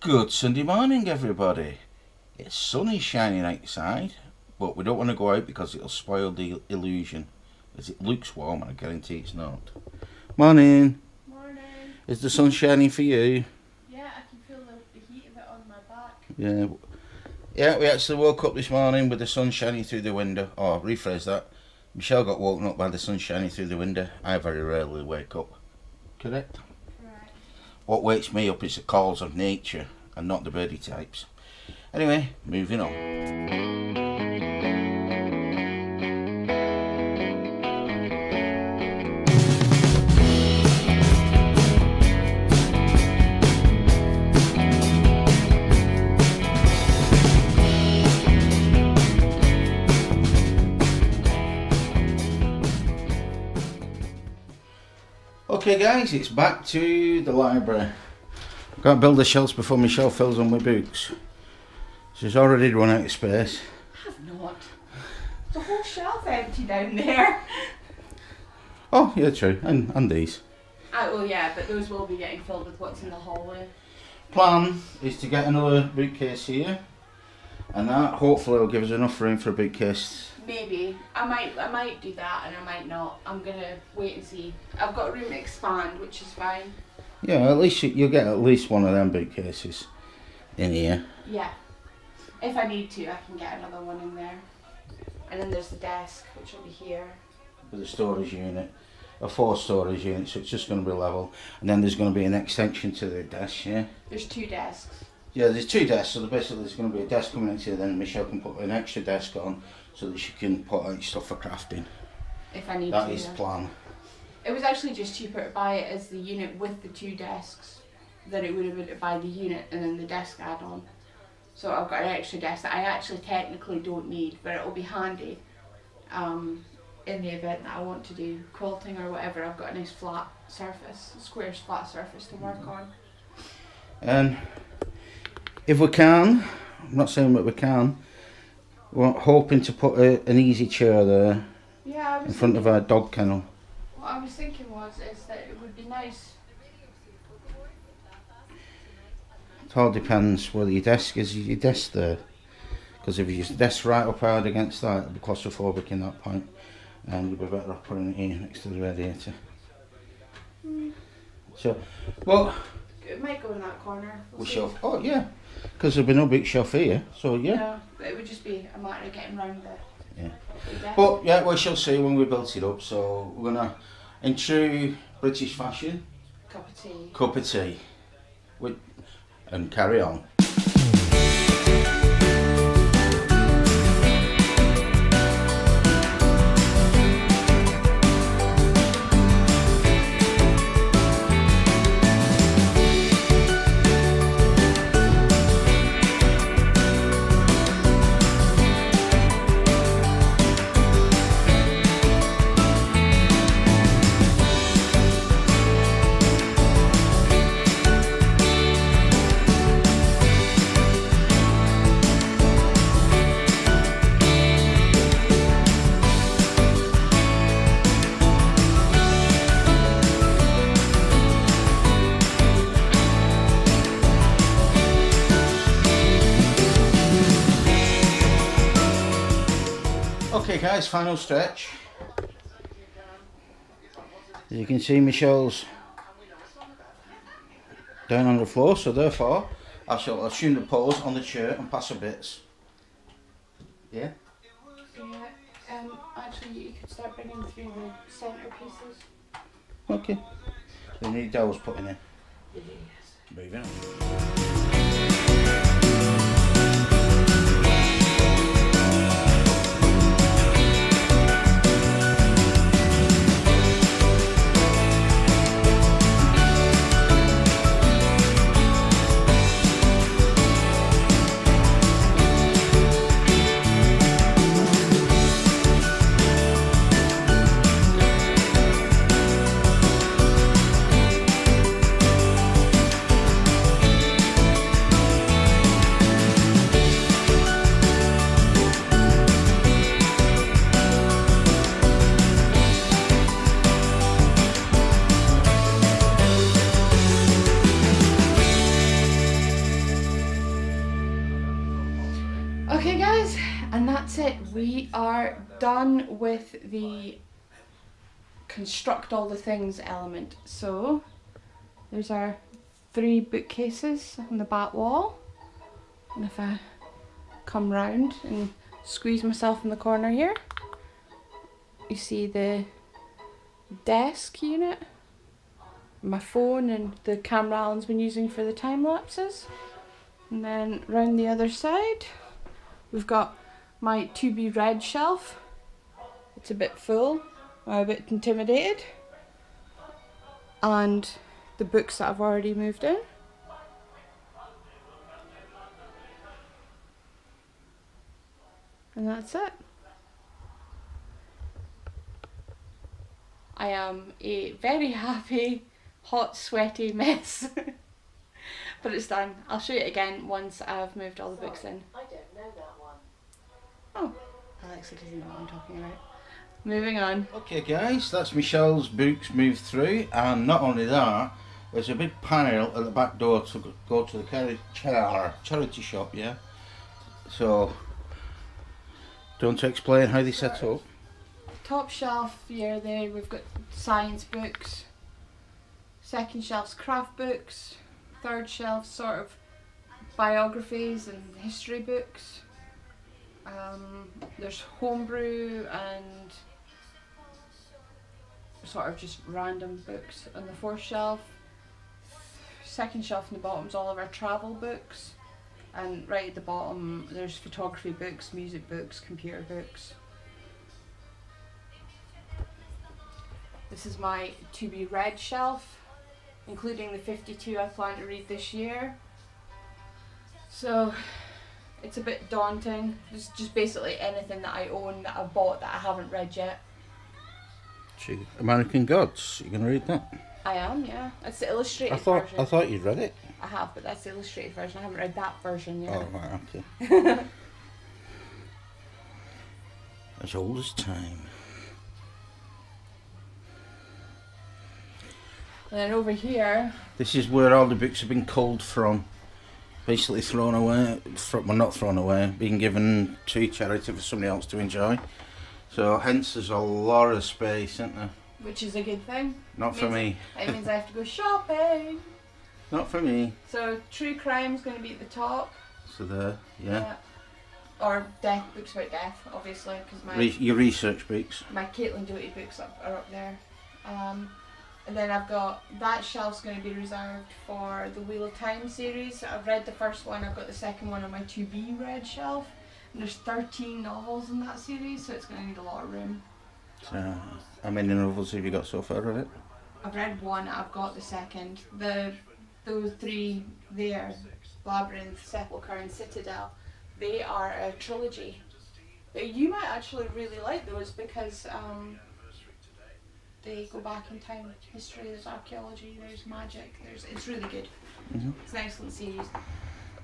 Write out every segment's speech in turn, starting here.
Good Sunday morning, everybody. It's sunny shining outside, but we don't want to go out because it'll spoil the illusion. As it looks warm, and I guarantee it's not. Morning. Morning. Is the sun shining for you? Yeah, I can feel the heat of it on my back. Yeah. Yeah, we actually woke up this morning with the sun shining through the window. Oh, rephrase that. Michelle got woken up by the sun shining through the window. I very rarely wake up. Correct? Right. What wakes me up is the calls of nature and not the birdie types. Anyway, moving on. Okay guys, it's back to the library. I've got to build the shelves before Michelle fills them with books. She's already run out of space. I have not. There's a whole shelf empty down there. Oh yeah, true, and these. Well yeah, but those will be getting filled with what's in the hallway. Plan is to get another bookcase here, and that hopefully will give us enough room for a bookcase. Maybe. I might do that and I might not. I'm gonna wait and see. I've got room to expand, which is fine. Yeah, at least you'll get at least one of them bookcases in here. Yeah. If I need to, I can get another one in there. And then there's the desk, which will be here. With a storage unit, a 4 storage unit, so it's just going to be level. And then there's going to be an extension to the desk, yeah? There's 2 desks. Yeah, there's 2 desks, so basically there's going to be a desk coming into, then Michelle can put an extra desk on so that she can put out stuff for crafting. If I need to. That is the plan. It was actually just cheaper to buy it as the unit with the 2 desks than it would have been to buy the unit and then the desk add-on. So I've got an extra desk that I actually technically don't need, but it will be handy in the event that I want to do quilting or whatever. I've got a nice flat surface, squarish flat surface to work on. And if we can, I'm not saying that we can, we're hoping to put an easy chair there in front of our dog kennel. What I was thinking is that it would be nice. It all depends whether your desk is your desk there. Because if your desk right up hard against that, it'll be claustrophobic in that point. And you'll be better off putting it here next to the radiator. So, well, it might go in that corner. We'll shelf. Oh yeah, because there'll be no big shelf here. So yeah. No, but it would just be a matter of getting round the. Yeah. But yeah, we shall see when we built it up. So we're gonna, in true British fashion, Cup of tea. Cup of tea, and carry on. Okay guys, final stretch. As you can see, Michelle's down on the floor, so therefore I shall assume the pose on the chair and pass her bits. Yeah? Yeah, actually you could start bringing through the centre pieces. Okay. The new dowels put in. Yes. Moving on. Okay guys, and that's it. We are done with the construct all the things element. So there's our 3 bookcases on the back wall, and if I come round and squeeze myself in the corner here, you see the desk unit, my phone and the camera Alan's been using for the time lapses. And then round the other side we've got my to be read shelf. It's a bit full, I'm a bit intimidated, and the books that I've already moved in. And that's it. I am a very happy, hot, sweaty mess. But it's done. I'll show you it again once I've moved all the books in. I don't know that one. Oh, Alexa doesn't know what I'm talking about. Moving on. Okay guys, that's Michelle's books moved through, and not only that, there's a big panel at the back door to go to the charity shop, yeah? So, do you want to explain how they set up? Top shelf here, there we've got science books. Second shelf's craft books. Third shelf sort of biographies and history books. There's homebrew and sort of just random books on the fourth shelf. Second shelf in the bottom is all of our travel books, and right at the bottom there's photography books, music books, computer books. This is my to be read shelf, including the 52 I plan to read this year. So it's a bit daunting. It's just basically anything that I own that I've bought that I haven't read yet. American Gods, you gonna read that? I am, yeah. That's the illustrated version. I thought you'd read it. I have, but that's the illustrated version. I haven't read that version yet. Oh right, okay. As old as time. And then over here, This is where all the books have been culled from. Basically thrown away, well not thrown away, being given to charity for somebody else to enjoy. So hence there's a lot of space, isn't there? which is a good thing. Not for me. It means I have to go shopping. Not for me. So true crime's going to be at the top. So there, yeah. Or death, books about death, obviously, because Your research books. my Caitlin Doty books are up there. And then I've got, that shelf's going to be reserved for the Wheel of Time series. I've read the first one, I've got the second one on my to be read shelf. And there's 13 novels in that series, so it's going to need a lot of room. So, how many novels have you got so far of it? I've read one, I've got the second. Those 3 there, Labyrinth, Sepulchre and Citadel, they are a trilogy. You might actually really like those because they go back in time, history, there's archaeology, there's magic, it's really good. Mm-hmm. It's an excellent series.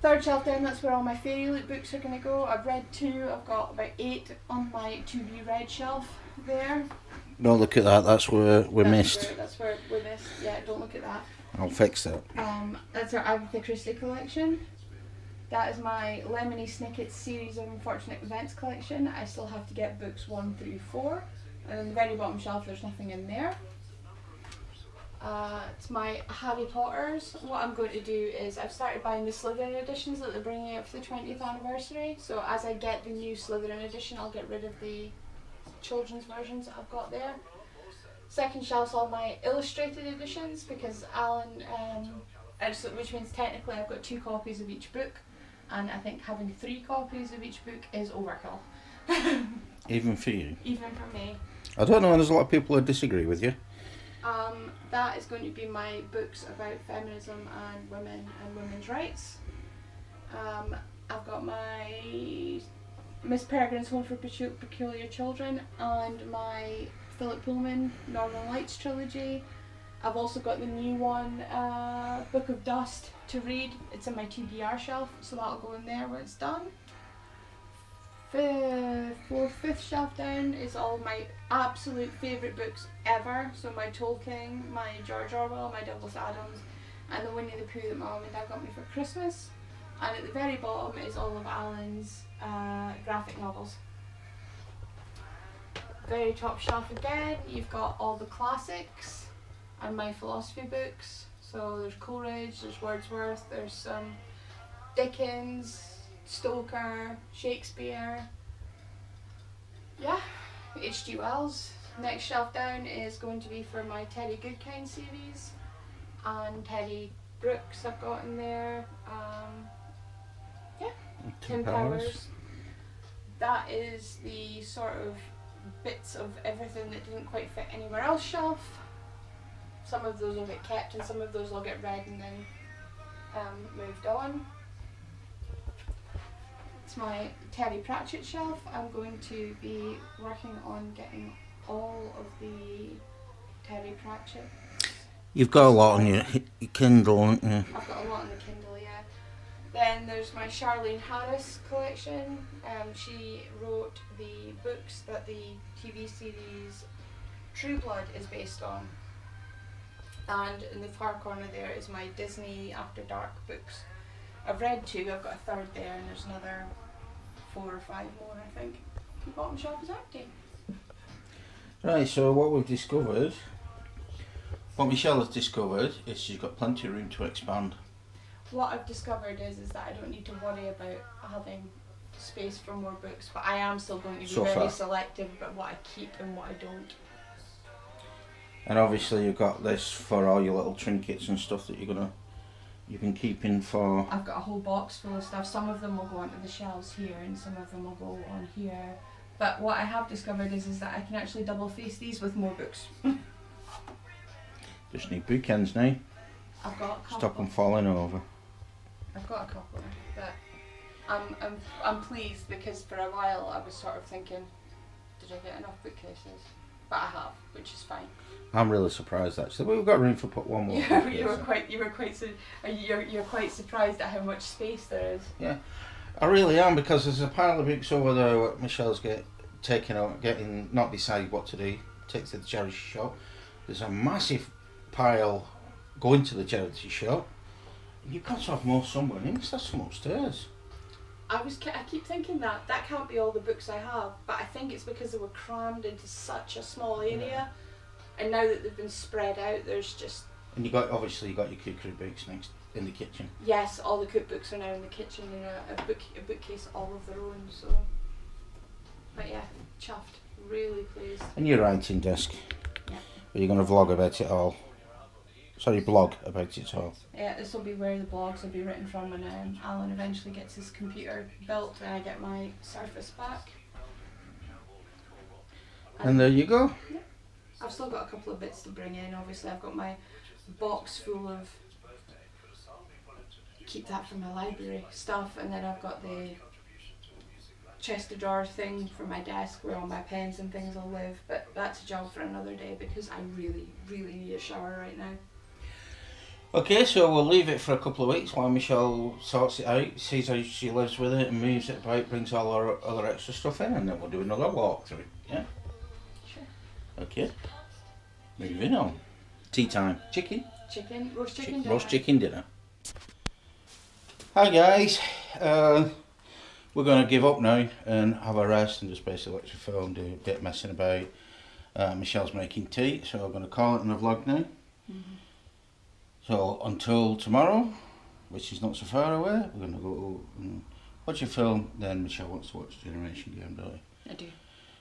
Third shelf down, that's where all my fairy loot books are going to go. I've read 2, I've got about 8 on my to be read shelf there. Don't look at that, that's where we missed. That's where we missed, yeah, don't look at that. I'll fix that. That's our Agatha Christie collection. That is my Lemony Snicket's series of unfortunate events collection. I still have to get books 1 through 4. And on the very bottom shelf there's nothing in there. It's my Harry Potters. What I'm going to do is I've started buying the Slytherin editions that they're bringing out for the 20th anniversary. So as I get the new Slytherin edition, I'll get rid of the children's versions that I've got there. Second shelf's all my illustrated editions because Alan, which means technically I've got 2 copies of each book, and I think having 3 copies of each book is overkill. Even for you? Even for me. I don't know, there's a lot of people who disagree with you. That is going to be my books about feminism and women and women's rights. I've got my Miss Peregrine's Home for Peculiar Children and my Philip Pullman Northern Lights trilogy. I've also got the new one, Book of Dust, to read. It's in my TBR shelf, so that'll go in there when it's done. Fifth shelf down is all my absolute favourite books ever. So my Tolkien, my George Orwell, my Douglas Adams, and the Winnie the Pooh that my mum and dad got me for Christmas. And at the very bottom is all of Alan's graphic novels. Very top shelf again, you've got all the classics and my philosophy books. So there's Coleridge, there's Wordsworth, there's some Dickens, Stoker, Shakespeare. Yeah, H.G. Wells. Next shelf down is going to be for my Teddy Goodkind series and Teddy Brooks I've got in there. Yeah, Tim Powers. That is the sort of bits of everything that didn't quite fit anywhere else shelf. Some of those will get kept and some of those will get read and then moved on. It's my Terry Pratchett shelf. I'm going to be working on getting all of the Terry Pratchett. You've got a lot on your Kindle, haven't you? I've got a lot on the Kindle, yeah. Then there's my Charlene Harris collection. She wrote the books that the TV series True Blood is based on. And in the far corner there is my Disney After Dark books. I've read 2, I've got a 3rd there, and there's another 4 or 5 more, I think. The bottom shelf is empty. Right, so what we've discovered, what Michelle has discovered, is she's got plenty of room to expand. What I've discovered is that I don't need to worry about having space for more books, but I am still going to be So very far. selective about what I keep and what I don't. And obviously you've got this for all your little trinkets and stuff that you've been keeping for. I've got a whole box full of stuff. Some of them will go onto the shelves here and some of them will go on here. But what I have discovered is that I can actually double face these with more books. Just need bookends now. I've got a couple. Stop them falling over. I've got a couple, but I'm pleased because for a while I was sort of thinking, did I get enough bookcases? But I have, which is fine. I'm really surprised actually. We've got room for put one more. You're quite surprised at how much space there is. Yeah, I really am, because there's a pile of books over there what Michelle's taking out, getting not decided what to do. Takes to the charity shop. There's a massive pile going to the charity shop. You've got to have more somewhere. You must have some upstairs. I keep thinking that can't be all the books I have, but I think it's because they were crammed into such a small area, and now that they've been spread out, there's just. And you obviously got your cookery books next in the kitchen. Yes, all the cookbooks are now in the kitchen in a bookcase all of their own. So, but yeah, chuffed, really pleased. And your writing desk. Yeah. Are you going to vlog about it all? Sorry, blog about it all. Yeah, this will be where the blogs will be written from when Alan eventually gets his computer built and I get my Surface back. And there you go. Yeah. I've still got a couple of bits to bring in. Obviously, I've got my box full of, keep that from my library stuff, and then I've got the chest of drawers thing for my desk where all my pens and things will live, but that's a job for another day because I really, really need a shower right now. Okay, so we'll leave it for a couple of weeks while Michelle sorts it out, sees how she lives with it and moves it about, brings all our other extra stuff in, and then we'll do another walkthrough, yeah? Sure. Okay. Moving on. Tea time. Chicken? Roast chicken dinner. Roast chicken dinner. Hi guys. We're going to give up now and have a rest and just basically watch the film, do a bit of messing about. Michelle's making tea, so I'm going to call it in the vlog now. Mm-hmm. So until tomorrow, which is not so far away, we're going to go and watch a film, then Michelle wants to watch Generation Game Day. I do.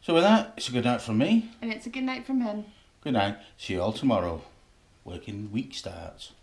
So with that, it's a good night from me. And it's a good night from him. Good night. See you all tomorrow. Working week starts.